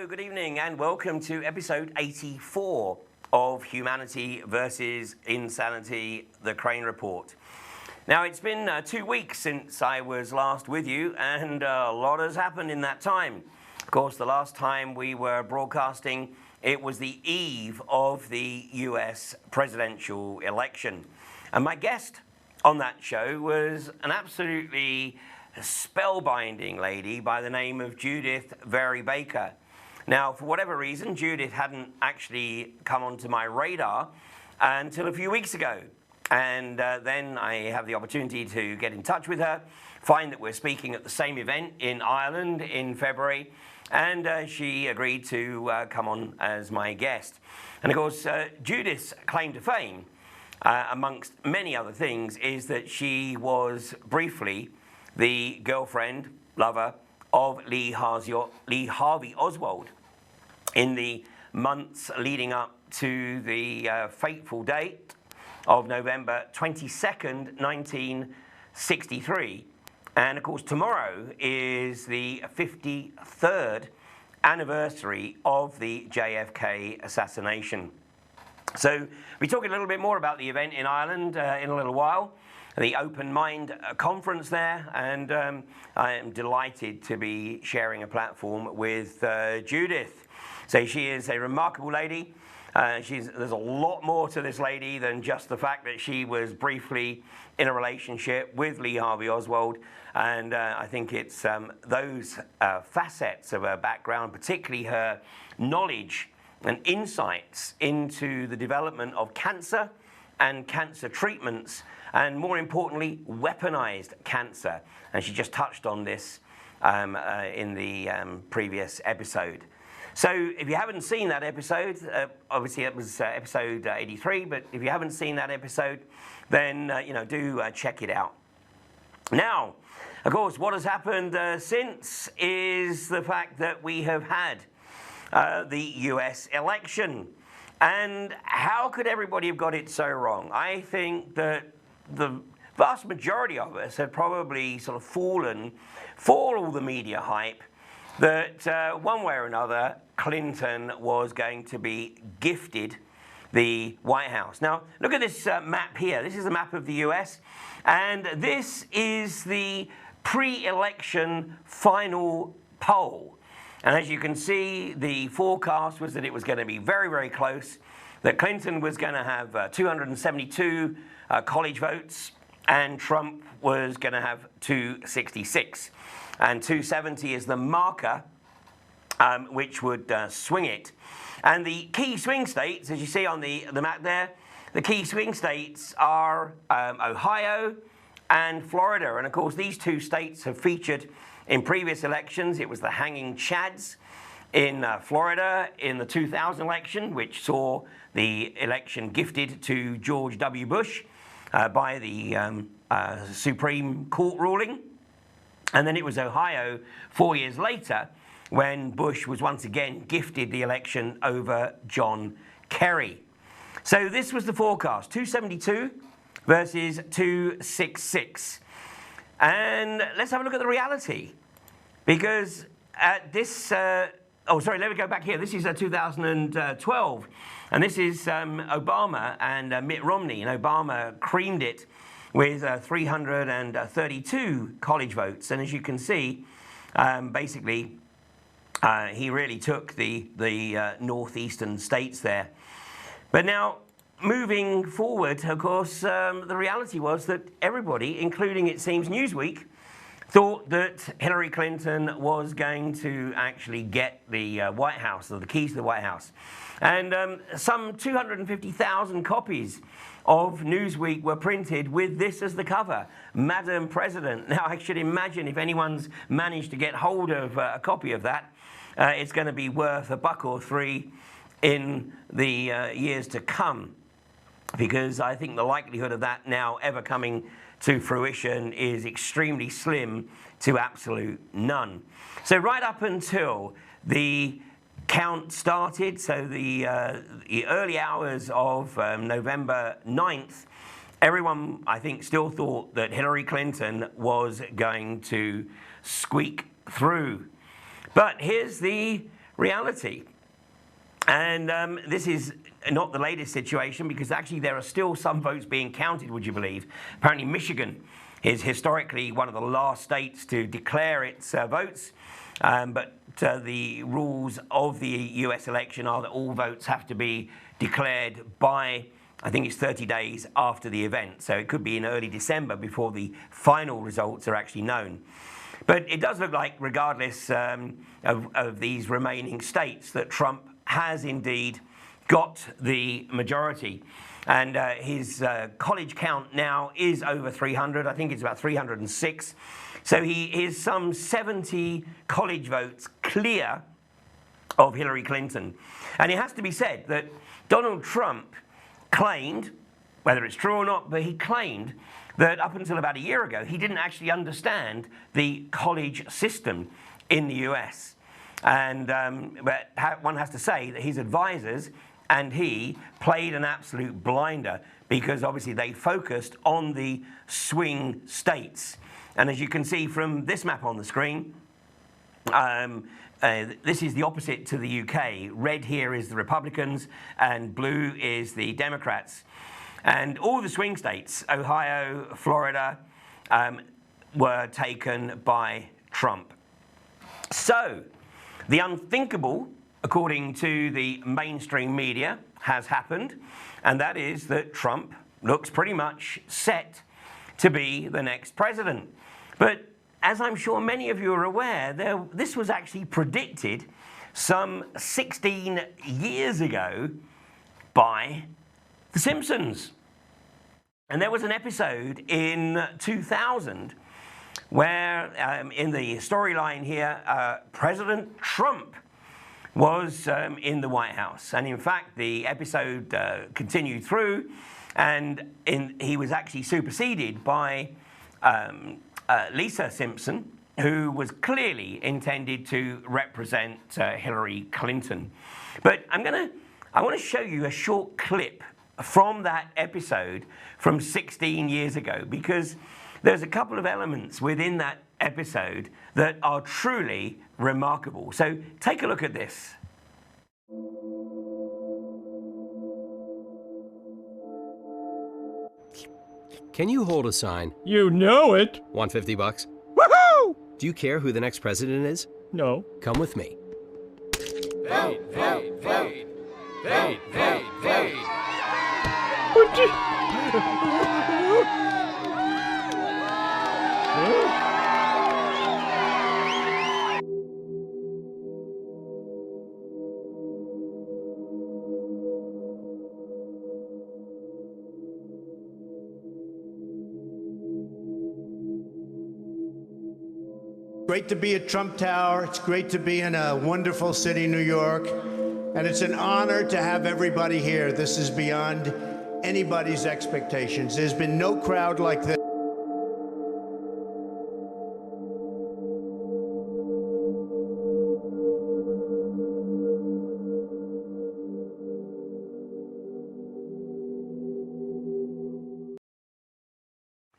good evening and welcome to episode 84 of Humanity versus Insanity, the Crane Report. Now, it's been 2 weeks since I was last with you, and a lot has happened in that time. Of course, the last time we were broadcasting, it was the eve of the US presidential election. And my guest on that show was an absolutely spellbinding lady by the name of Judith Very Baker. Now, for whatever reason, Judith hadn't actually come onto my radar until a few weeks ago. And then I have the opportunity to get in touch with her, find that we're speaking at the same event in Ireland in February, and she agreed to come on as my guest. And of course, Judith's claim to fame, amongst many other things, is that she was briefly the girlfriend, lover, of Lee Harvey Oswald in the months leading up to the fateful date of November 22nd, 1963. And of course, tomorrow is the 53rd anniversary of the JFK assassination. So we're talking a little bit more about the event in Ireland in a little while, the Open Mind conference there, and I am delighted to be sharing a platform with Judith. So she is a remarkable lady. There's a lot more to this lady than just the fact that she was briefly in a relationship with Lee Harvey Oswald, and I think it's those facets of her background, particularly her knowledge and insights into the development of cancer and cancer treatments, and more importantly, weaponized cancer. And she just touched on this in the previous episode. So if you haven't seen that episode, obviously it was episode 83, but if you haven't seen that episode, then do check it out. Now, of course, what has happened since is the fact that we have had the US election. And how could everybody have got it so wrong? I think that the vast majority of us had probably sort of fallen for all the media hype that one way or another, Clinton was going to be gifted the White House. Now, look at this map here. This is a map of the US, and this is the pre-election final poll. And as you can see, the forecast was that it was going to be very, very close, that Clinton was going to have 272 college votes, and Trump was going to have 266. And 270 is the marker which would swing it. And the key swing states, as you see on the map there, the key swing states are Ohio and Florida. And of course, these two states have featured in previous elections. It was the hanging chads in Florida in the 2000 election, which saw the election gifted to George W. Bush by the Supreme Court ruling. And then it was Ohio 4 years later when Bush was once again gifted the election over John Kerry. So this was the forecast, 272 versus 266. And let's have a look at the reality. Because at this, let me go back here. This is 2012. And this is Obama and Mitt Romney. And Obama creamed it with 332 college votes. And as you can see, basically, he really took the northeastern states there. But now, moving forward, of course, the reality was that everybody, including, it seems, Newsweek, thought that Hillary Clinton was going to actually get the White House, or the keys to the White House. And some 250,000 copies of Newsweek were printed with this as the cover, Madam President. Now, I should imagine if anyone's managed to get hold of a copy of that, it's going to be worth $1 or $3 in the years to come, because I think the likelihood of that now ever coming to fruition is extremely slim to absolute none. So right up until the count started, so the early hours of November 9th, everyone, I think, still thought that Hillary Clinton was going to squeak through. But here's the reality. And this is not the latest situation, because actually there are still some votes being counted, would you believe? Apparently Michigan is historically one of the last states to declare its votes, but the rules of the US election are that all votes have to be declared by, I think it's 30 days after the event. So it could be in early December before the final results are actually known. But it does look like, regardless of these remaining states, that Trump has indeed got the majority. And his college count now is over 300. I think it's about 306. So he is some 70 college votes clear of Hillary Clinton. And it has to be said that Donald Trump claimed, whether it's true or not, but he claimed that up until about a year ago, he didn't actually understand the college system in the US. And but one has to say that his advisors and he played an absolute blinder, because obviously they focused on the swing states. And as you can see from this map on the screen, this is the opposite to the UK. Red here is the Republicans and blue is the Democrats. And all the swing states, Ohio, Florida, were taken by Trump. So the unthinkable, according to the mainstream media, has happened, and that is that Trump looks pretty much set to be the next president. But as I'm sure many of you are aware, this was actually predicted some 16 years ago by The Simpsons. And there was an episode in 2000 where, in the storyline here, President Trump was in the White House. And in fact, the episode continued through, and he was actually superseded by Lisa Simpson, who was clearly intended to represent Hillary Clinton. But I want to show you a short clip from that episode from 16 years ago, because there's a couple of elements within that episode that are truly remarkable. So take a look at this. Can you hold a sign? You know it. Want $50? Woohoo! Do you care who the next president is? No. Come with me. Fade, fade, fade. Fade, fade, fade. Great to be at Trump Tower. It's great to be in a wonderful city, New York. And it's an honor to have everybody here. This is beyond anybody's expectations. There's been no crowd like this.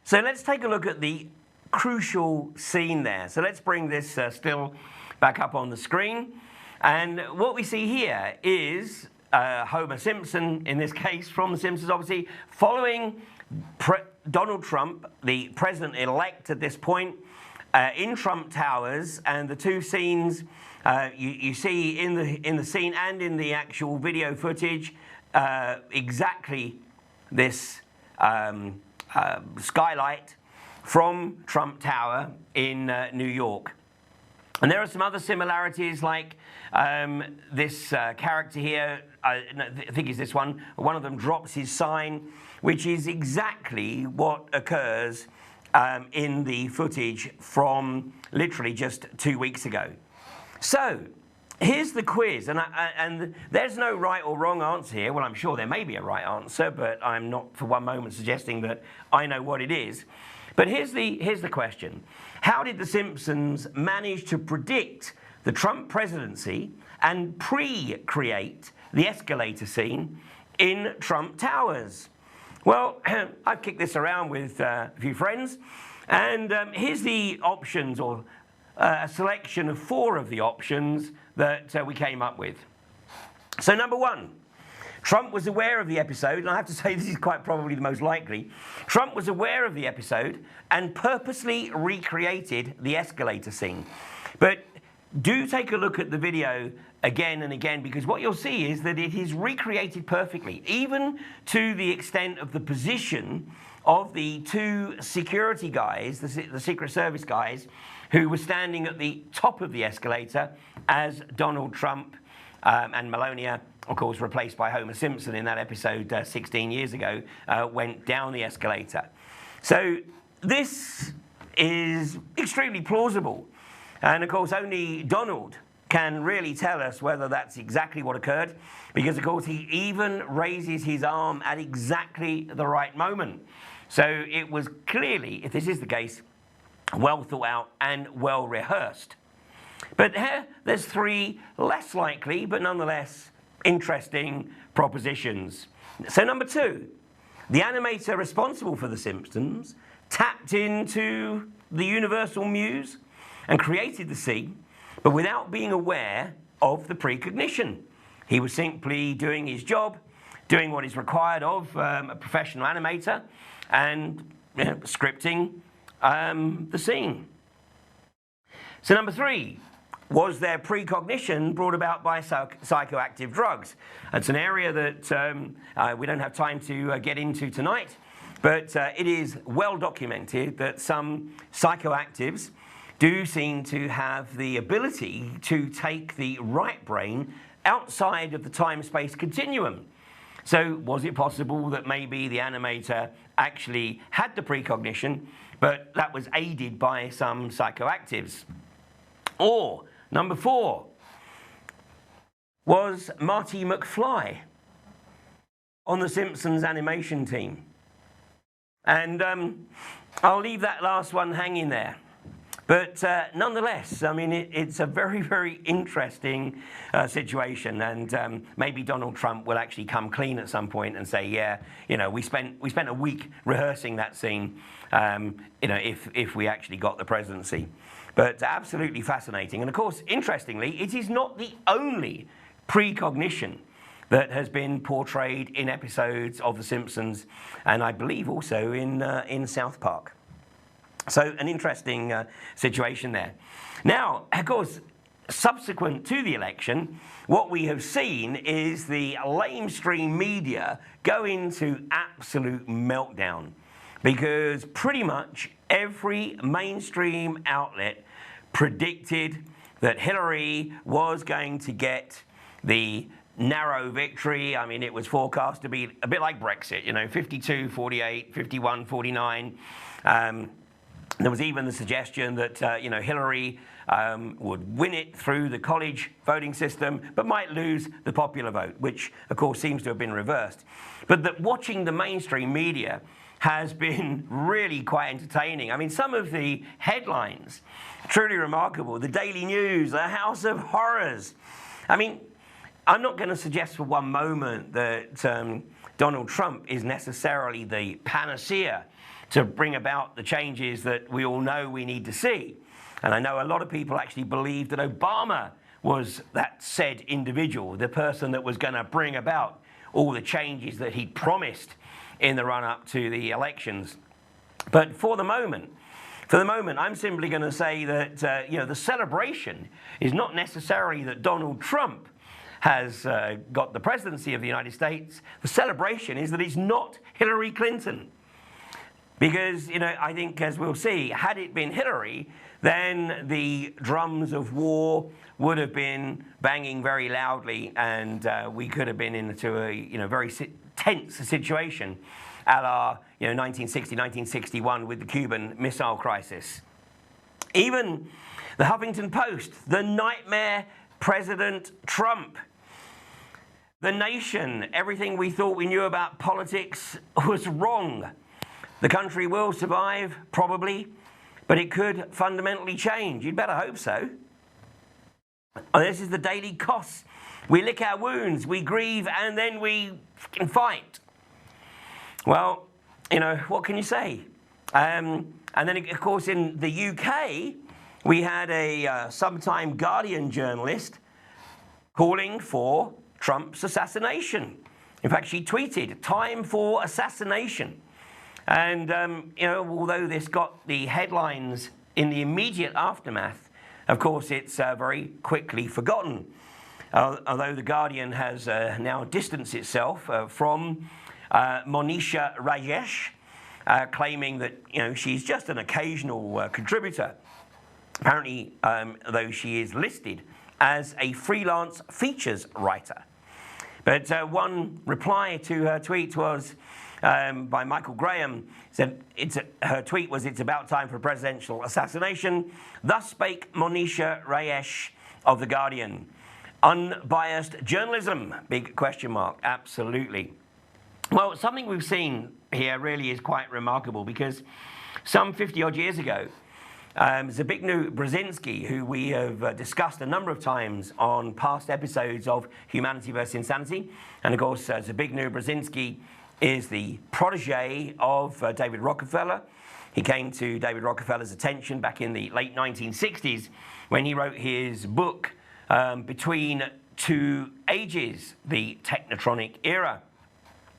So let's take a look at the crucial scene there. So let's bring this still back up on the screen. And what we see here is Homer Simpson, in this case, from The Simpsons, obviously, following Donald Trump, the president-elect at this point, in Trump Towers. And the two scenes you see in the scene and in the actual video footage, exactly this skylight from Trump Tower in New York. And there are some other similarities, like this character here, I think it's this one of them drops his sign, which is exactly what occurs in the footage from literally just 2 weeks ago. So here's the quiz, and there's no right or wrong answer here. Well, I'm sure there may be a right answer, but I'm not for one moment suggesting that I know what it is. But here's the question. How did The Simpsons manage to predict the Trump presidency and pre-create the escalator scene in Trump Towers? Well, I've kicked this around with a few friends, and here's the options, or a selection of 4 of the options that we came up with. So number 1, Trump was aware of the episode, and I have to say this is quite probably the most likely. Trump was aware of the episode and purposely recreated the escalator scene. But do take a look at the video again and again, because what you'll see is that it is recreated perfectly, even to the extent of the position of the 2 security guys, the Secret Service guys, who were standing at the top of the escalator as Donald Trump and Melania, of course, replaced by Homer Simpson in that episode 16 years ago, went down the escalator. So this is extremely plausible. And of course, only Donald can really tell us whether that's exactly what occurred, because of course he even raises his arm at exactly the right moment. So it was clearly, if this is the case, well thought out and well rehearsed. But here, there's 3 less likely, but nonetheless interesting propositions. So number 2, the animator responsible for The Simpsons tapped into the universal muse and created the scene, but without being aware of the precognition. He was simply doing his job, doing what is required of a professional animator, and scripting the scene. So number 3, was their precognition brought about by psychoactive drugs? It's an area that we don't have time to get into tonight, but it is well documented that some psychoactives do seem to have the ability to take the right brain outside of the time-space continuum. So was it possible that maybe the animator actually had the precognition, but that was aided by some psychoactives? Or number 4, was Marty McFly on the Simpsons animation team? And I'll leave that last one hanging there. But nonetheless, I mean, it's a very, very interesting situation, and maybe Donald Trump will actually come clean at some point and say, yeah, you know, we spent a week rehearsing that scene, you know, if we actually got the presidency. But absolutely fascinating. And of course, interestingly, it is not the only precognition that has been portrayed in episodes of The Simpsons, and I believe also in South Park. So an interesting situation there. Now, of course, subsequent to the election, what we have seen is the lamestream media go into absolute meltdown, because pretty much every mainstream outlet predicted that Hillary was going to get the narrow victory. I mean, it was forecast to be a bit like Brexit, you know, 52-48, 51-49. There was even the suggestion that, you know, Hillary would win it through the college voting system, but might lose the popular vote, which, of course, seems to have been reversed. But that watching the mainstream media has been really quite entertaining. I mean, some of the headlines, truly remarkable. The Daily News, a house of horrors. I mean, I'm not going to suggest for one moment that Donald Trump is necessarily the panacea to bring about the changes that we all know we need to see. And I know a lot of people actually believe that Obama was that said individual, the person that was going to bring about all the changes that he promised in the run-up to the elections. But for the moment, I'm simply going to say that you know, the celebration is not necessarily that Donald Trump has got the presidency of the United States. The celebration is that it's not Hillary Clinton. Because, you know, I think, as we'll see, had it been Hillary, then the drums of war would have been banging very loudly, and we could have been into a, you know, very tense situation, a la, you know, 1960, 1961 with the Cuban Missile Crisis. Even the Huffington Post, the nightmare President Trump. The Nation, everything we thought we knew about politics was wrong. The country will survive, probably, but it could fundamentally change. You'd better hope so. Oh, this is the Daily Kos. We lick our wounds, we grieve, and then we fight. Well, you know, what can you say? And then, of course, in the UK, we had a sometime Guardian journalist calling for Trump's assassination. In fact, she tweeted, "Time for assassination." And, although this got the headlines in the immediate aftermath, of course, it's very quickly forgotten. Although the Guardian has now distanced itself from Monisha Rajesh, claiming that, she's just an occasional contributor. Apparently, though, she is listed as a freelance features writer. But one reply to her tweet was by Michael Graham. Said her tweet was, "It's about time for a presidential assassination. Thus spake Monisha Rajesh of The Guardian. Unbiased journalism, big question mark." Absolutely. Well, something we've seen here really is quite remarkable, because some 50 odd years ago, Zbigniew Brzezinski, who we have discussed a number of times on past episodes of Humanity vs. Insanity, and of course Zbigniew Brzezinski is the protege of David Rockefeller. He came to David Rockefeller's attention back in the late 1960s when he wrote his book Between Two Ages, the Technotronic Era.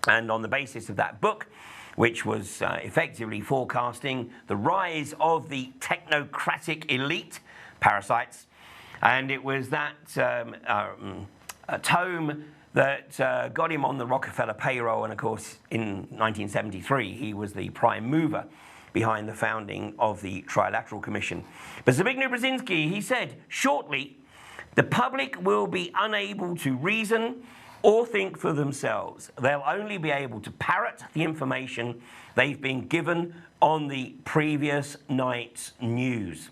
And on the basis of that book, which was effectively forecasting the rise of the technocratic elite, parasites, and it was that tome that got him on the Rockefeller payroll, and of course in 1973 he was the prime mover behind the founding of the Trilateral Commission. But Zbigniew Brzezinski, he said, "Shortly, the public will be unable to reason or think for themselves. They'll only be able to parrot the information they've been given on the previous night's news."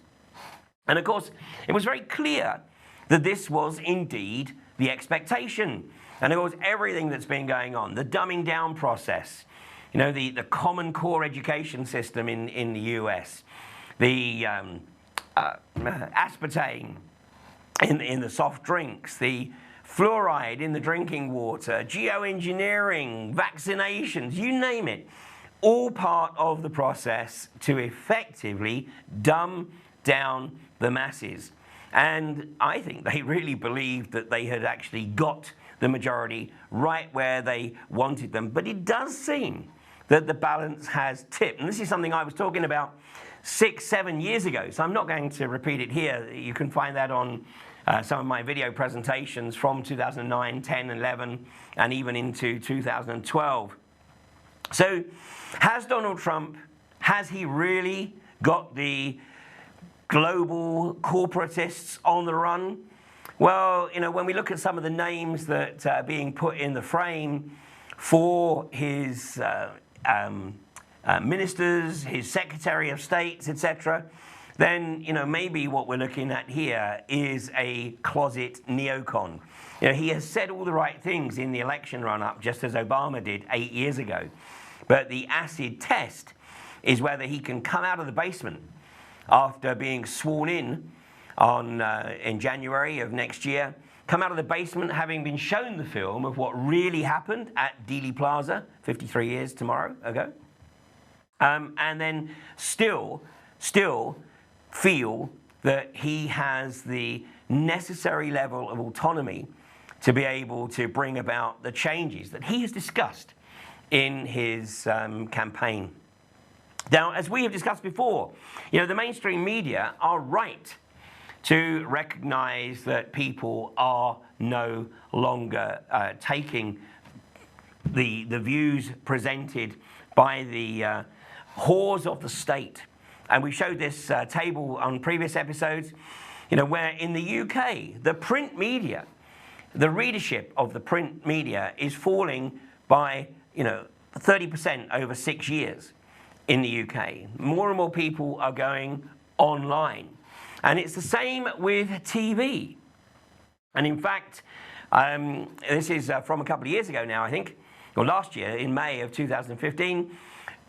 And of course, it was very clear that this was indeed the expectation. And of course, everything that's been going on, the dumbing down process, the Common Core education system in the US, the aspartame in the soft drinks, the fluoride in the drinking water, geoengineering, vaccinations, you name it, all part of the process to effectively dumb down the masses. And I think they really believed that they had actually got the majority right where they wanted them. But it does seem that the balance has tipped. And this is something I was talking about 6-7 years ago, so I'm not going to repeat it here. You can find that on some of my video presentations from 2009, 10, 11, and even into 2012. So has Donald Trump, has he really got the global corporatists on the run? Well, when we look at some of the names that are being put in the frame for his ministers, his Secretary of States, etc., then maybe what we're looking at here is a closet neocon. He has said all the right things in the election run-up, just as Obama did 8 years ago. But the acid test is whether he can come out of the basement after being sworn in in January of next year, come out of the basement having been shown the film of what really happened at Dealey Plaza 53 years tomorrow ago, and then still feel that he has the necessary level of autonomy to be able to bring about the changes that he has discussed in his campaign. Now, as we have discussed before, the mainstream media are right to recognize that people are no longer taking the views presented by the whores of the state. And we showed this table on previous episodes, where in the UK, the print media, the readership of the print media is falling by, 30% over 6 years in the UK. More and more people are going online. And it's the same with TV. And in fact, this is from a couple of years ago now, I think, or last year in May of 2015,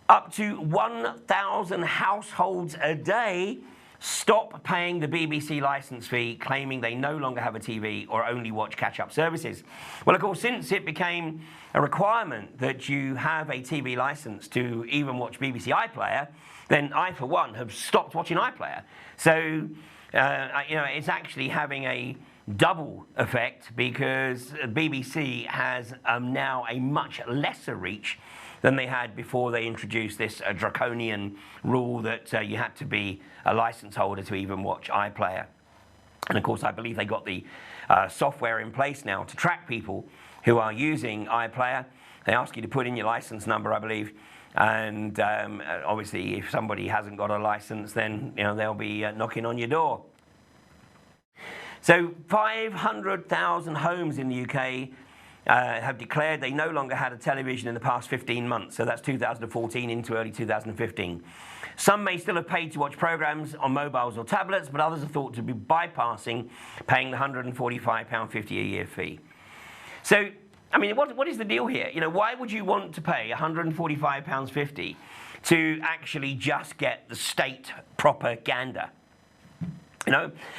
up to 1,000 households a day stop paying the BBC license fee, claiming they no longer have a TV or only watch catch-up services. Well, of course, since it became a requirement that you have a TV license to even watch BBC iPlayer, then I, for one, have stopped watching iPlayer. So it's actually having a double effect because BBC has now a much lesser reach than they had before they introduced this draconian rule that you had to be a license holder to even watch iPlayer. And of course, I believe they got the software in place now to track people who are using iPlayer. They ask you to put in your license number, I believe. And obviously, if somebody hasn't got a license, then they'll be knocking on your door. So 500,000 homes in the UK have declared they no longer had a television in the past 15 months. So that's 2014 into early 2015. Some may still have paid to watch programs on mobiles or tablets, but others are thought to be bypassing paying the £145.50 a year fee. So, I mean, what is the deal here? Why would you want to pay £145.50 to actually just get the state propaganda?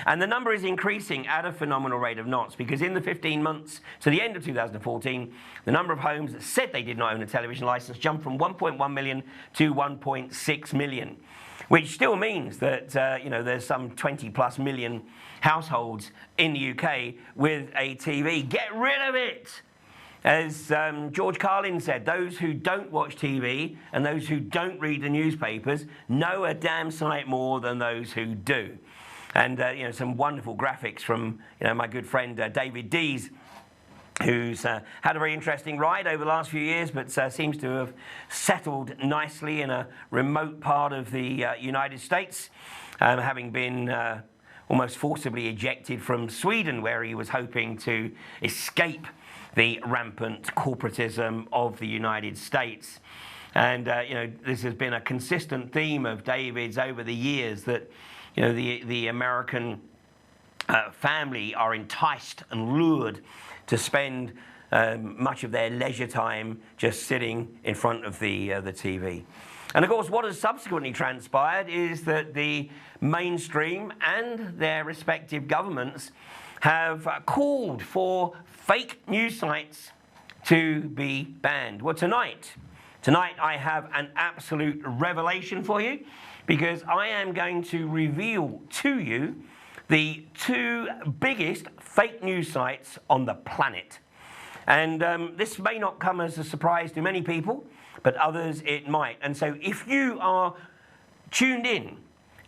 And the number is increasing at a phenomenal rate of knots because in the 15 months to the end of 2014, the number of homes that said they did not own a television license jumped from 1.1 million to 1.6 million, which still means that there's some 20 plus million households in the UK with a TV. Get rid of it! As George Carlin said, those who don't watch TV and those who don't read the newspapers know a damn sight more than those who do. And some wonderful graphics from my good friend David Dees, who's had a very interesting ride over the last few years, but seems to have settled nicely in a remote part of the United States, having been almost forcibly ejected from Sweden, where he was hoping to escape the rampant corporatism of the United States. And this has been a consistent theme of David's over the years, that the American family are enticed and lured to spend much of their leisure time just sitting in front of the TV. And of course, what has subsequently transpired is that the mainstream and their respective governments have called for fake news sites to be banned. Well, tonight I have an absolute revelation for you, because I am going to reveal to you the two biggest fake news sites on the planet. And this may not come as a surprise to many people, but others it might. And so if you are tuned in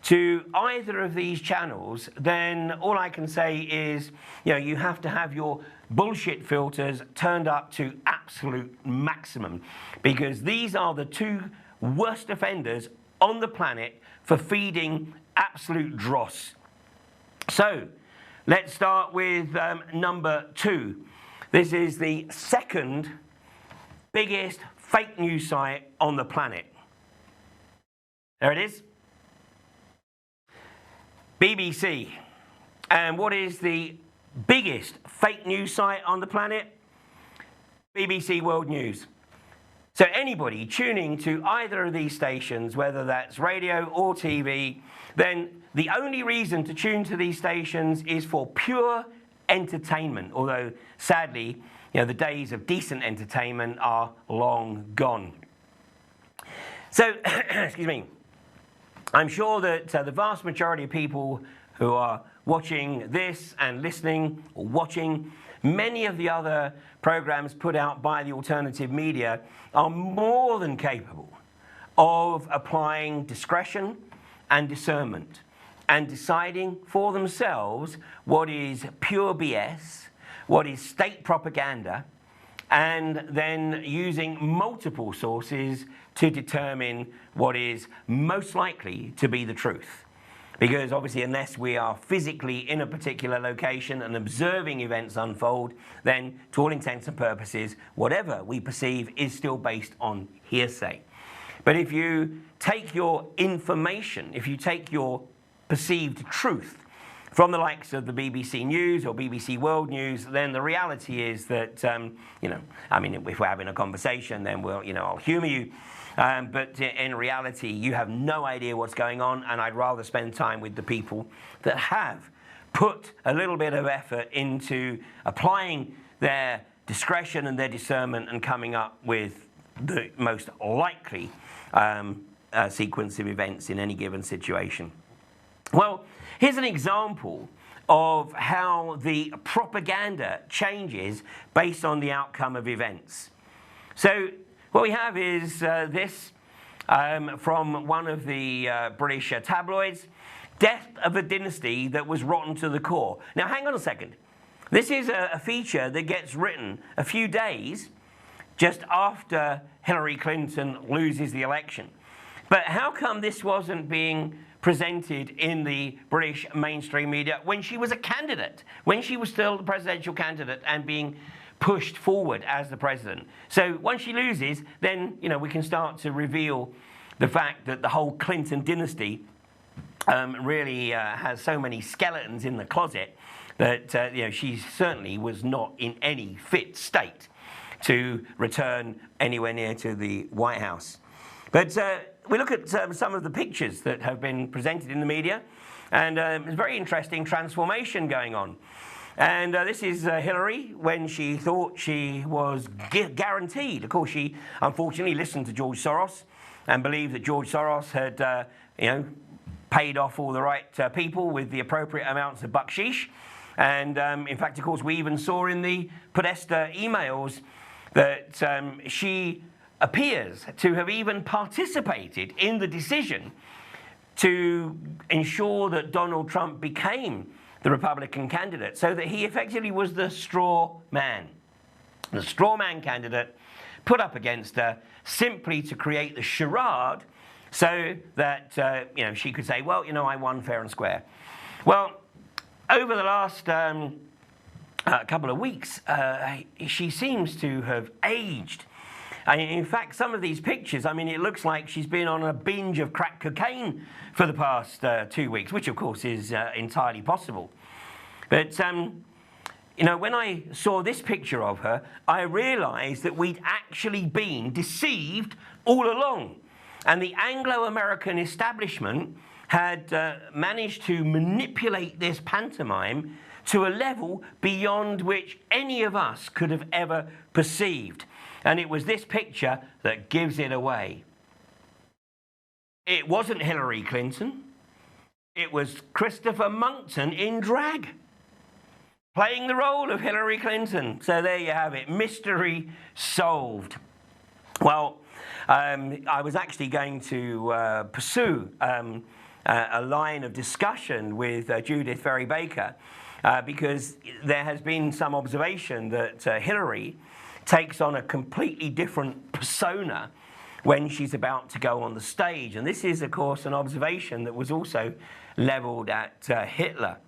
to either of these channels, then all I can say is, you have to have your bullshit filters turned up to absolute maximum, because these are the two worst offenders on the planet for feeding absolute dross. So let's start with number 2. This is the second biggest fake news site on the planet. There it is. BBC. And what is the biggest fake news site on the planet? BBC World News. So anybody tuning to either of these stations, whether that's radio or TV, then the only reason to tune to these stations is for pure entertainment, although sadly, the days of decent entertainment are long gone. So, excuse me, I'm sure that the vast majority of people who are watching this and listening or watching many of the other programs put out by the alternative media are more than capable of applying discretion and discernment and deciding for themselves what is pure BS, what is state propaganda, and then using multiple sources to determine what is most likely to be the truth. Because obviously, unless we are physically in a particular location and observing events unfold, then to all intents and purposes, whatever we perceive is still based on hearsay. But if you take your information, if you take your perceived truth from the likes of the BBC News or BBC World News, then the reality is that, if we're having a conversation, then I'll humour you. But in reality, you have no idea what's going on, and I'd rather spend time with the people that have put a little bit of effort into applying their discretion and their discernment and coming up with the most likely sequence of events in any given situation. Well, here's an example of how the propaganda changes based on the outcome of events. So what we have is this from one of the British tabloids, death of a dynasty that was rotten to the core. Now hang on a second. This is a feature that gets written a few days just after Hillary Clinton loses the election. But how come this wasn't being presented in the British mainstream media when she was a candidate, when she was still the presidential candidate and being pushed forward as the president? So once she loses, then we can start to reveal the fact that the whole Clinton dynasty really has so many skeletons in the closet that she certainly was not in any fit state to return anywhere near to the White House. But we look at some of the pictures that have been presented in the media, and there's a very interesting transformation going on. And this is Hillary when she thought she was guaranteed. Of course, she unfortunately listened to George Soros and believed that George Soros had, paid off all the right people with the appropriate amounts of bucksheesh. And in fact, of course, we even saw in the Podesta emails that she appears to have even participated in the decision to ensure that Donald Trump became the Republican candidate, so that he effectively was the straw man candidate put up against her simply to create the charade so that she could say, well, I won fair and square. Well, over the last couple of weeks, she seems to have aged. In fact, some of these pictures, it looks like she's been on a binge of crack cocaine for the past 2 weeks, which of course is entirely possible. But, when I saw this picture of her, I realized that we'd actually been deceived all along. And the Anglo-American establishment had managed to manipulate this pantomime to a level beyond which any of us could have ever perceived. And it was this picture that gives it away. It wasn't Hillary Clinton. It was Christopher Monckton in drag, playing the role of Hillary Clinton. So there you have it, mystery solved. Well, I was actually going to pursue a line of discussion with Judith Ferry Baker because there has been some observation that Hillary takes on a completely different persona when she's about to go on the stage. And this is, of course, an observation that was also leveled at Hitler.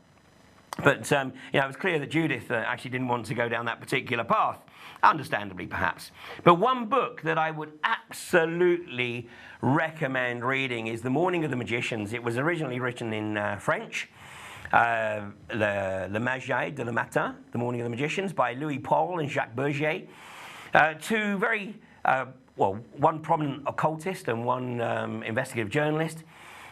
But it was clear that Judith actually didn't want to go down that particular path, understandably perhaps. But one book that I would absolutely recommend reading is The Morning of the Magicians. It was originally written in French, Le Magie de le Matin, The Morning of the Magicians, by Louis Paul and Jacques Bergier. Two very, one prominent occultist and one investigative journalist.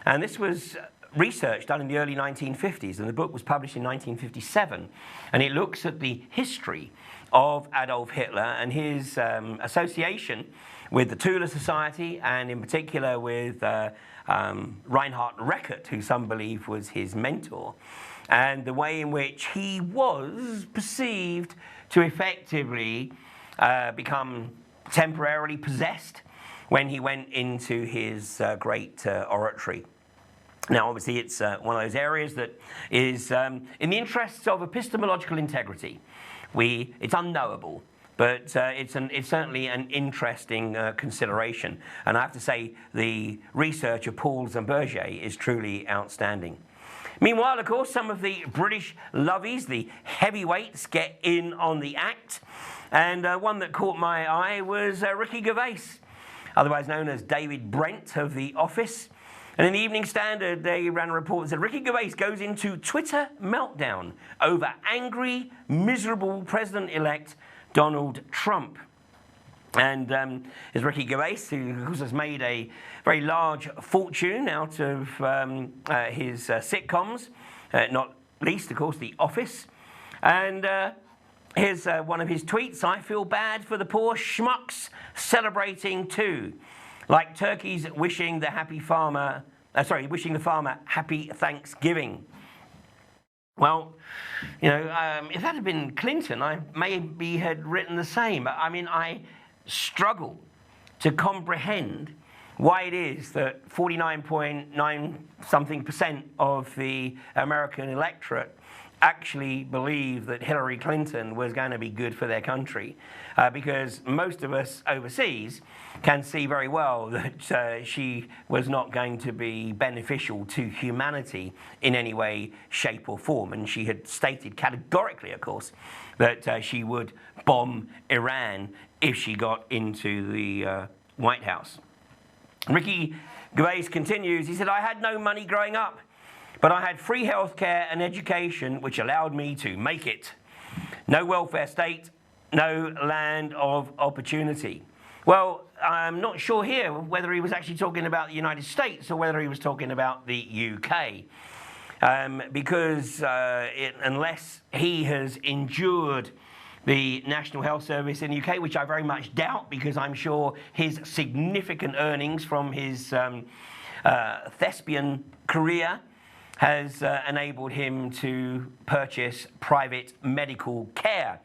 And this was research done in the early 1950s, and the book was published in 1957. And it looks at the history of Adolf Hitler and his association with the Tula Society, and in particular with Reinhard Reckert, who some believe was his mentor, and the way in which he was perceived to effectively become temporarily possessed when he went into his great oratory. Now, obviously, it's one of those areas that is in the interests of epistemological integrity. It's unknowable, but it's certainly an interesting consideration. And I have to say, the research of Paul Zimberger is truly outstanding. Meanwhile, of course, some of the British lovies, the heavyweights, get in on the act. And one that caught my eye was Ricky Gervais, otherwise known as David Brent of The Office. And in the Evening Standard, they ran a report that said Ricky Gervais goes into Twitter meltdown over angry, miserable President-elect Donald Trump. And there's Ricky Gervais, who of course has made a very large fortune out of his sitcoms, not least, of course, The Office. And here's one of his tweets: "I feel bad for the poor schmucks celebrating too. Like turkeys wishing the happy farmer wishing the farmer happy Thanksgiving. Well, you know, if that had been Clinton, I maybe had written the same. I mean, I struggle to comprehend why it is that 49.9 something % of the American electorate actually believe that Hillary Clinton was going to be good for their country, because most of us overseas can see very well that she was not going to be beneficial to humanity in any way, shape or form. And she had stated categorically, of course, that she would bomb Iran if she got into the White House. Ricky Gervais continues, he said, I had no money growing up, but I had free healthcare and education which allowed me to make it. No welfare state, no land of opportunity. Well, I'm not sure here whether he was actually talking about the United States or whether he was talking about the UK. Because unless he has endured the National Health Service in the UK, which I very much doubt, because I'm sure his significant earnings from his thespian career has enabled him to purchase private medical care.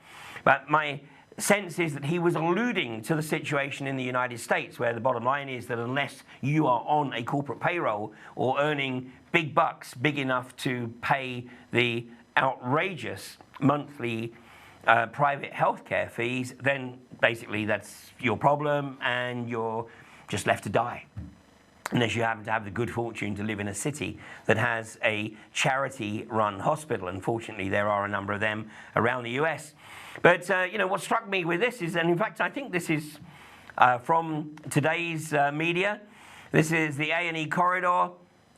But my sense is that he was alluding to the situation in the United States, where the bottom line is that unless you are on a corporate payroll or earning big bucks, big enough to pay the outrageous monthly private healthcare fees, then basically that's your problem and you're just left to die. Unless you happen to have the good fortune to live in a city that has a charity-run hospital. Unfortunately, there are a number of them around the US. But you know, what struck me with this is, and in fact, I think this is from today's media. This is the A&E corridor,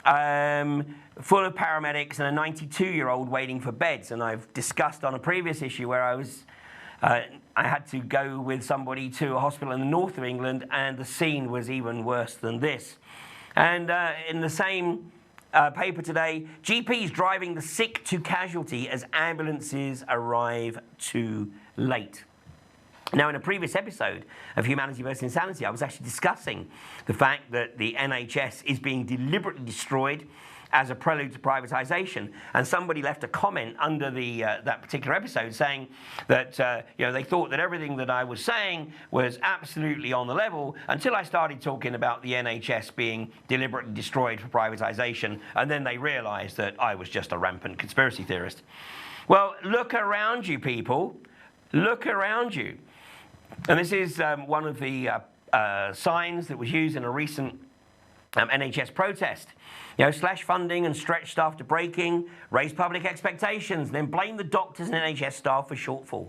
full of paramedics and a 92-year-old waiting for beds. And I've discussed on a previous issue where I had to go with somebody to a hospital in the north of England, and the scene was even worse than this. And in the same paper today, GPs driving the sick to casualty as ambulances arrive too late. Now, in a previous episode of Humanity vs. Insanity, I was actually discussing the fact that the NHS is being deliberately destroyed as a prelude to privatisation, and somebody left a comment under the that particular episode saying that you know, they thought that everything that I was saying was absolutely on the level until I started talking about the NHS being deliberately destroyed for privatisation, and then they realised that I was just a rampant conspiracy theorist. Well, look around you, people. Look around you. And this is one of the signs that was used in a recent NHS protest. You know, slash funding and stretch staff to breaking, raise public expectations, then blame the doctors and NHS staff for shortfall.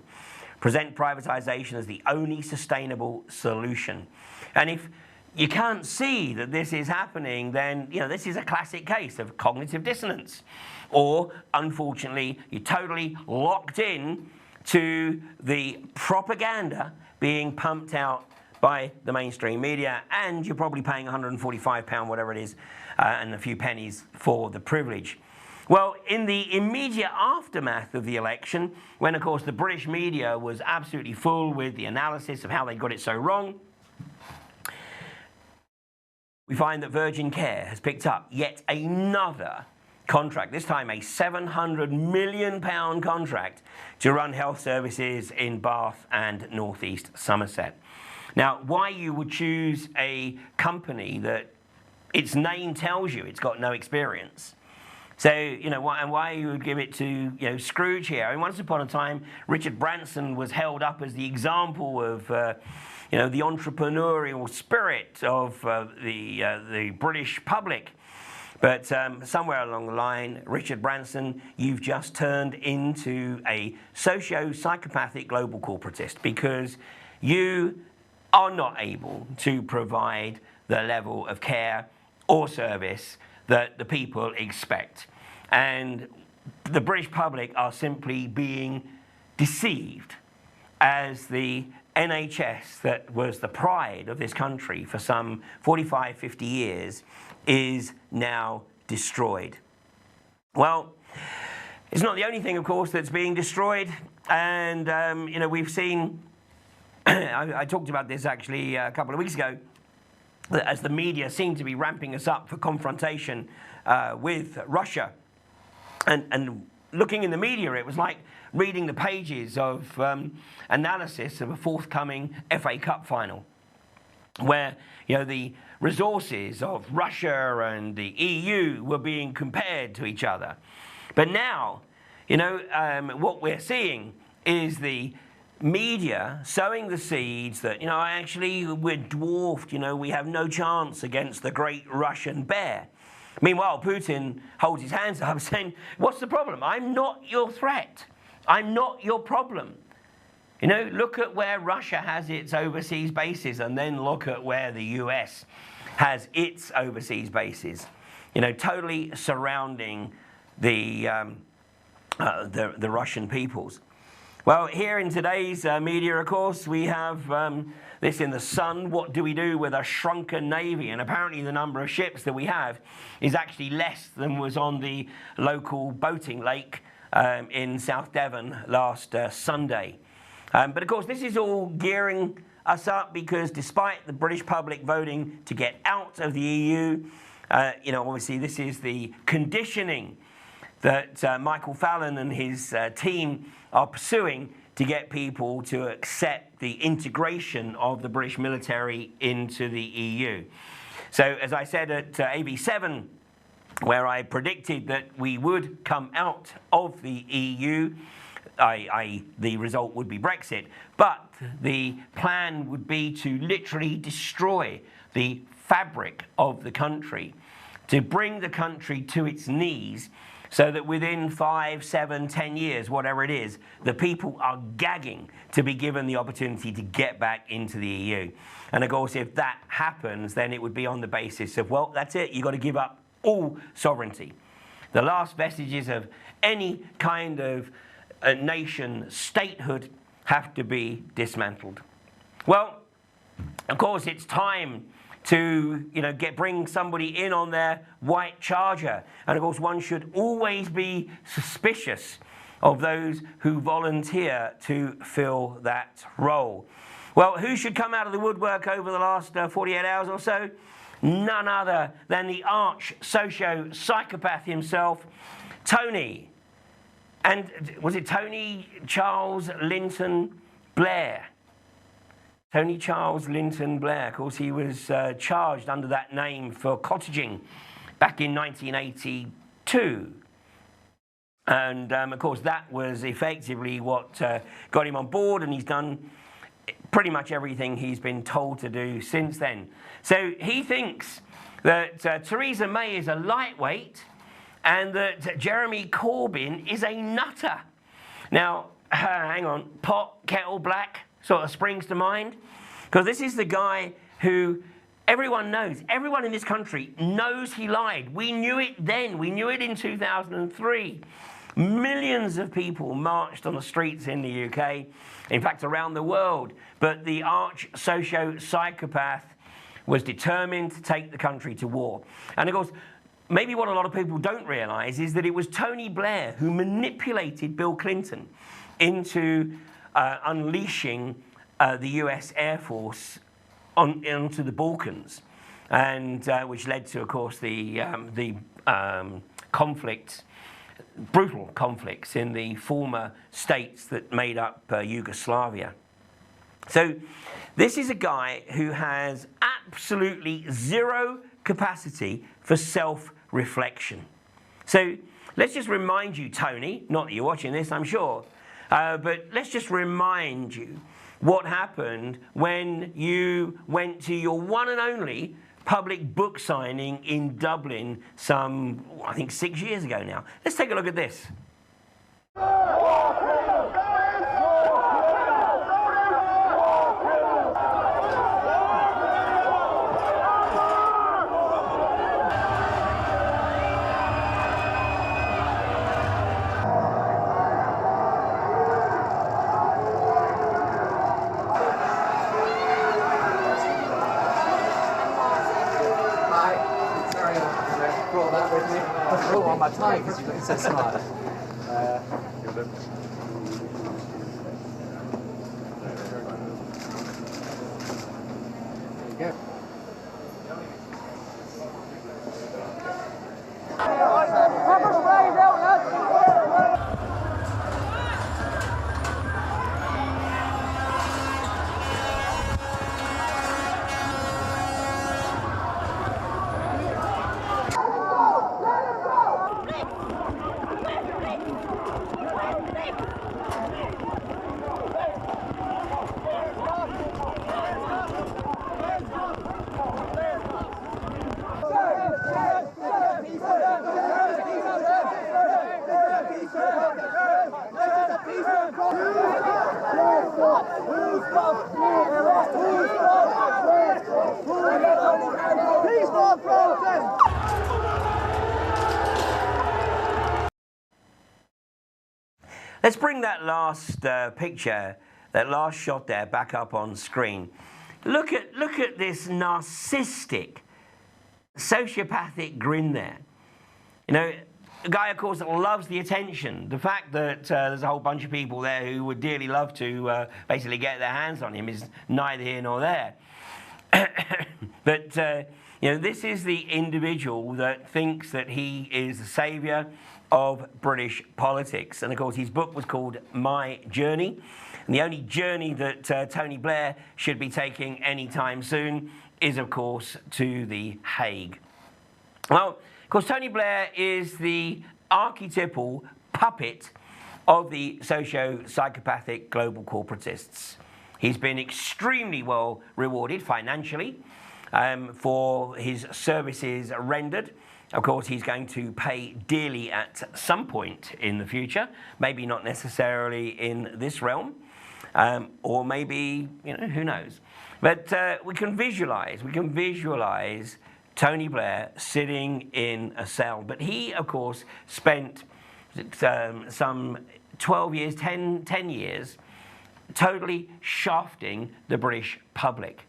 Present privatisation as the only sustainable solution. And if you can't see that this is happening, then you know, this is a classic case of cognitive dissonance. Or, unfortunately, you're totally locked in to the propaganda being pumped out by the mainstream media, and you're probably paying £145, whatever it is, and a few pennies for the privilege. Well, in the immediate aftermath of the election, when of course the British media was absolutely full with the analysis of how they got it so wrong, we find that Virgin Care has picked up yet another contract, this time a £700 million contract to run health services in Bath and North East Somerset. Now, why you would choose a company that its name tells you it's got no experience. So, you know, why you would give it to, you know, Scrooge here? I mean, once upon a time, Richard Branson was held up as the example of, you know, the entrepreneurial spirit of the British public. But somewhere along the line, Richard Branson, you've just turned into a socio-psychopathic global corporatist, because you are not able to provide the level of care or service that the people expect. And the British public are simply being deceived as the NHS that was the pride of this country for some 45, 50 years is now destroyed. Well, it's not the only thing, of course, that's being destroyed. And, you know, we've seen, I talked about this actually a couple of weeks ago, as the media seem to be ramping us up for confrontation with Russia. And looking in the media, it was like reading the pages of analysis of a forthcoming FA Cup final, where the resources of Russia and the EU were being compared to each other. But now, what we're seeing is the media sowing the seeds that, actually we're dwarfed, we have no chance against the great Russian bear. Meanwhile, Putin holds his hands up saying, what's the problem? I'm not your threat. I'm not your problem. Look at where Russia has its overseas bases, and then look at where the US has its overseas bases, totally surrounding the Russian peoples. Well, here in today's media, of course, we have this in the Sun. What do we do with a shrunken navy? And apparently the number of ships that we have is actually less than was on the local boating lake in South Devon last Sunday. But of course, this is all gearing us up because despite the British public voting to get out of the EU, obviously this is the conditioning that Michael Fallon and his team are pursuing to get people to accept the integration of the British military into the EU. So as I said at AV7, where I predicted that we would come out of the EU, the result would be Brexit, but the plan would be to literally destroy the fabric of the country, to bring the country to its knees, so that within 5, 7, 10 years, whatever it is, the people are gagging to be given the opportunity to get back into the EU. And of course, if that happens, then it would be on the basis of, well, that's it, you've got to give up all sovereignty. The last vestiges of any kind of nation statehood have to be dismantled. Well, of course, it's time to bring somebody in on their white charger, and of course one should always be suspicious of those who volunteer to fill that role. Well, who should come out of the woodwork over the last 48 hours or so? None other than the arch socio-psychopath himself, Tony. And was it Tony Charles Linton Blair? Tony Charles Linton Blair. Of course, he was charged under that name for cottaging back in 1982. And, of course, that was effectively what got him on board, and he's done pretty much everything he's been told to do since then. So he thinks that Theresa May is a lightweight and that Jeremy Corbyn is a nutter. Now, hang on, pot, kettle black sort of springs to mind, because this is the guy who everyone knows, everyone in this country knows he lied. We knew it then, we knew it in 2003. Millions of people marched on the streets in the UK, in fact around the world, but the arch socio-psychopath was determined to take the country to war. And of course, maybe what a lot of people don't realise is that it was Tony Blair who manipulated Bill Clinton into unleashing the US Air Force onto the Balkans, and which led to, of course, the conflicts, brutal conflicts in the former states that made up Yugoslavia. So this is a guy who has absolutely zero capacity for self-reflection. So let's just remind you, Tony, not that you're watching this, I'm sure, but let's just remind you what happened when you went to your one and only public book signing in Dublin some, I think, 6 years ago now. Let's take a look at this. On my tie because you look so smart. There you go. Let's bring that last picture, that last shot there, back up on screen. Look at this narcissistic, sociopathic grin there. You know, the guy, of course, loves the attention. The fact that there's a whole bunch of people there who would dearly love to basically get their hands on him is neither here nor there. But you know, this is the individual that thinks that he is the saviour of British politics. And of course, his book was called My Journey. And the only journey that Tony Blair should be taking anytime soon is, of course, to The Hague. Well, of course, Tony Blair is the archetypal puppet of the socio-psychopathic global corporatists. He's been extremely well rewarded financially for his services rendered. Of course, he's going to pay dearly at some point in the future, maybe not necessarily in this realm, or maybe, you know, who knows. But we can visualize Tony Blair sitting in a cell. But he, of course, spent some 12 years, 10 years, totally shafting the British public.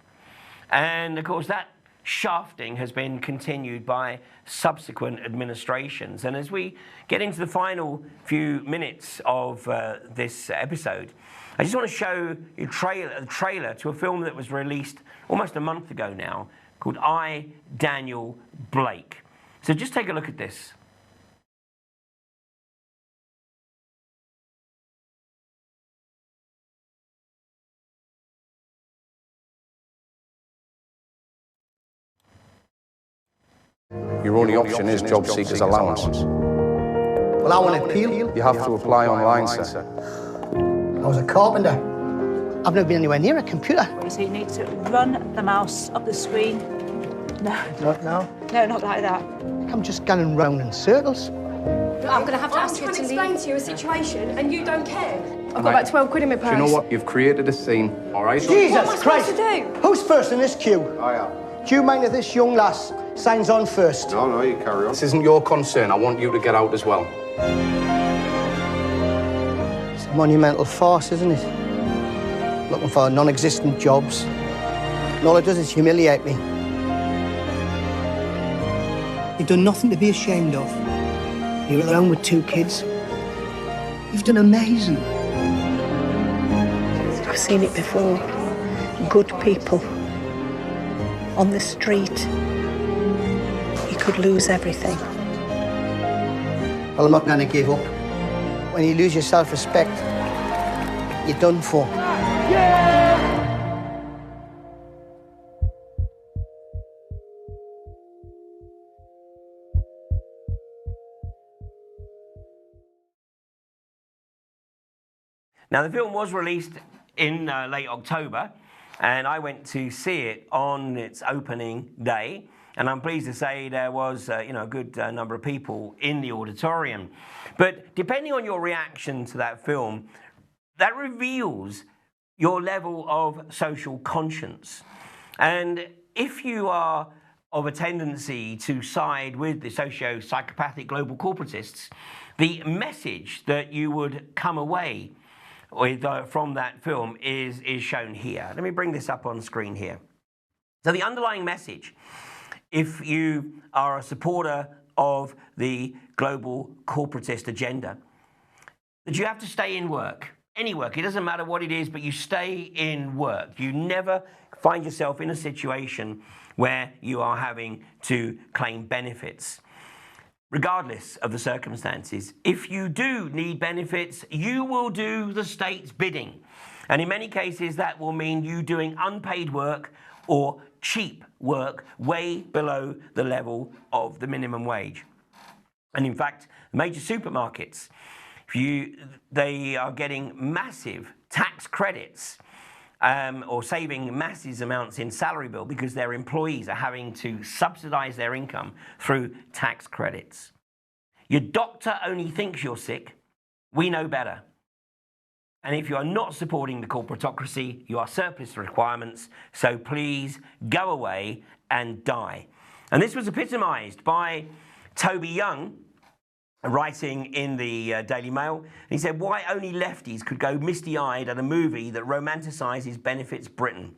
And of course, that shafting has been continued by subsequent administrations. And as we get into the final few minutes of this episode, I just want to show you a trailer to a film that was released almost a month ago now, called I, Daniel Blake. So just take a look at this. Your only option is job seekers allowance. Well, I want to appeal. You have to apply online, sir. I was a carpenter. I've never been anywhere near a computer. So you need to run the mouse up the screen. No. No? No, not like that. I'm just going round in circles. I'm going to have to ask you to explain to you a situation and you don't care. I've got about 12 quid in my purse. Do you know what? You've created a scene, all right? Jesus what am I Christ! supposed to do? Who's first in this queue? I am. Do you mind if this young lass signs on first? No, you carry on. This isn't your concern. I want you to get out as well. It's a monumental farce, isn't it? Looking for non-existent jobs. And all it does is humiliate me. You've done nothing to be ashamed of. You're alone with 2 kids. You've done amazing. I've seen it before. Good people on the street. You could lose everything. Well, I'm not going to give up. When you lose your self-respect, you're done for. Now, the film was released in late October, and I went to see it on its opening day. And I'm pleased to say there was you know, a good number of people in the auditorium. But depending on your reaction to that film, that reveals your level of social conscience. And if you are of a tendency to side with the socio-psychopathic global corporatists, the message that you would come away with from that film is shown here. Let me bring this up on screen here. So the underlying message, if you are a supporter of the global corporatist agenda, that you have to stay in work. Any work, it doesn't matter what it is, but you stay in work. You never find yourself in a situation where you are having to claim benefits. Regardless of the circumstances, if you do need benefits, you will do the state's bidding. And in many cases, that will mean you doing unpaid work or cheap work way below the level of the minimum wage. And in fact, major supermarkets, they are getting massive tax credits or saving massive amounts in salary bill because their employees are having to subsidize their income through tax credits. Your doctor only thinks you're sick. We know better. And if you are not supporting the corporatocracy, you are surplus to requirements, so please go away and die. And this was epitomized by Toby Young writing in the Daily Mail. He said, why only lefties could go misty-eyed at a movie that romanticises benefits Britain.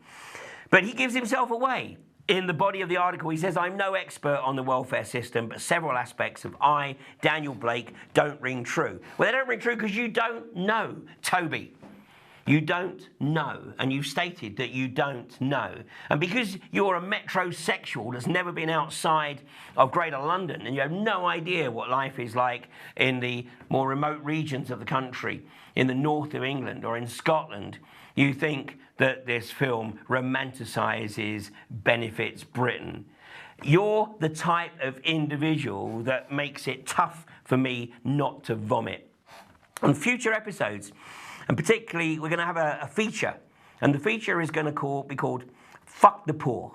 But he gives himself away. In the body of the article, he says, I'm no expert on the welfare system, but several aspects of Daniel Blake, don't ring true. Well, they don't ring true because you don't know, Toby. You don't know, and you've stated that you don't know. And because you're a metrosexual that's never been outside of Greater London, and you have no idea what life is like in the more remote regions of the country, in the north of England or in Scotland, you think that this film romanticises benefits Britain. You're the type of individual that makes it tough for me not to vomit. On future episodes, and particularly, we're going to have a feature. And the feature is going to be called Fuck the Poor.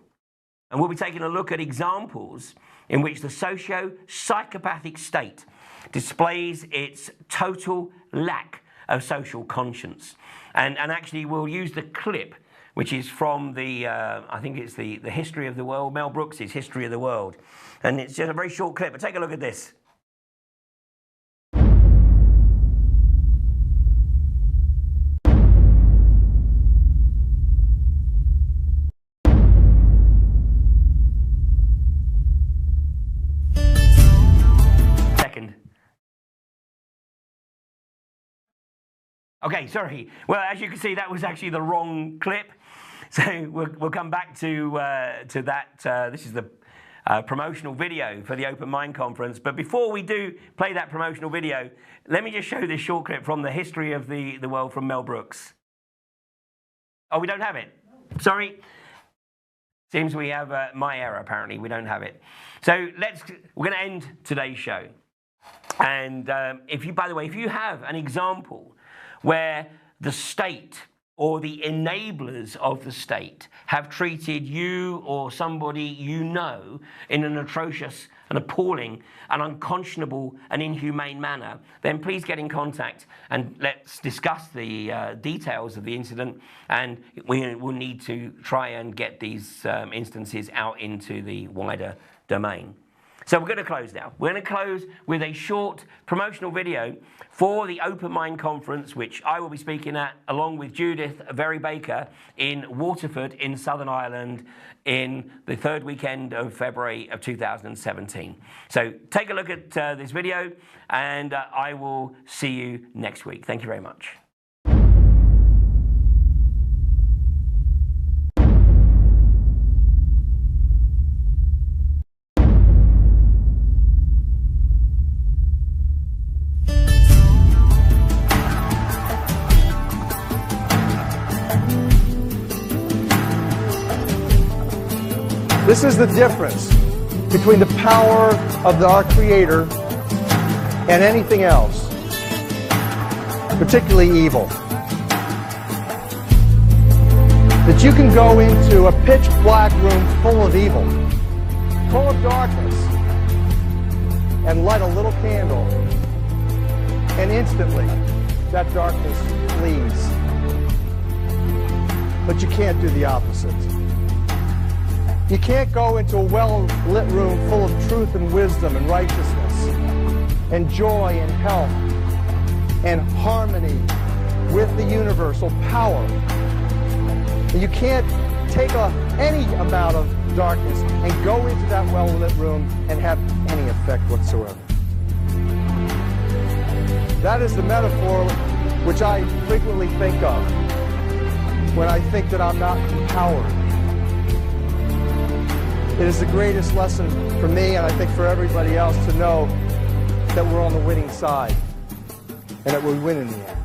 And we'll be taking a look at examples in which the socio-psychopathic state displays its total lack of social conscience. And actually, we'll use the clip, which is from the, I think it's the History of the World, Mel Brooks' History of the World. And it's just a very short clip, but take a look at this. Okay, sorry. Well, as you can see, that was actually the wrong clip. So we'll come back to that. This is the promotional video for the Open Mind Conference. But before we do play that promotional video, let me just show this short clip from the History of the World from Mel Brooks. Oh, we don't have it. Sorry. Seems we have my error, apparently. We don't have it. So we're going to end today's show. And by the way, if you have an example where the state or the enablers of the state have treated you or somebody you know in an atrocious and appalling and unconscionable and inhumane manner, then please get in contact and let's discuss the details of the incident, and we will need to try and get these instances out into the wider domain. So we're going to close now. We're going to close with a short promotional video for the Open Mind Conference, which I will be speaking at, along with Judith Very Baker, in Waterford in Southern Ireland in the third weekend of February of 2017. So take a look at this video, and I will see you next week. Thank you very much. This is the difference between the power of our Creator and anything else, particularly evil. That you can go into a pitch black room full of evil, full of darkness, and light a little candle, and instantly that darkness flees. But you can't do the opposite. You can't go into a well-lit room full of truth and wisdom and righteousness and joy and health and harmony with the universal power. And you can't take any amount of darkness and go into that well-lit room and have any effect whatsoever. That is the metaphor which I frequently think of when I think that I'm not empowered. It is the greatest lesson for me, and I think for everybody else, to know that we're on the winning side and that we win in the end.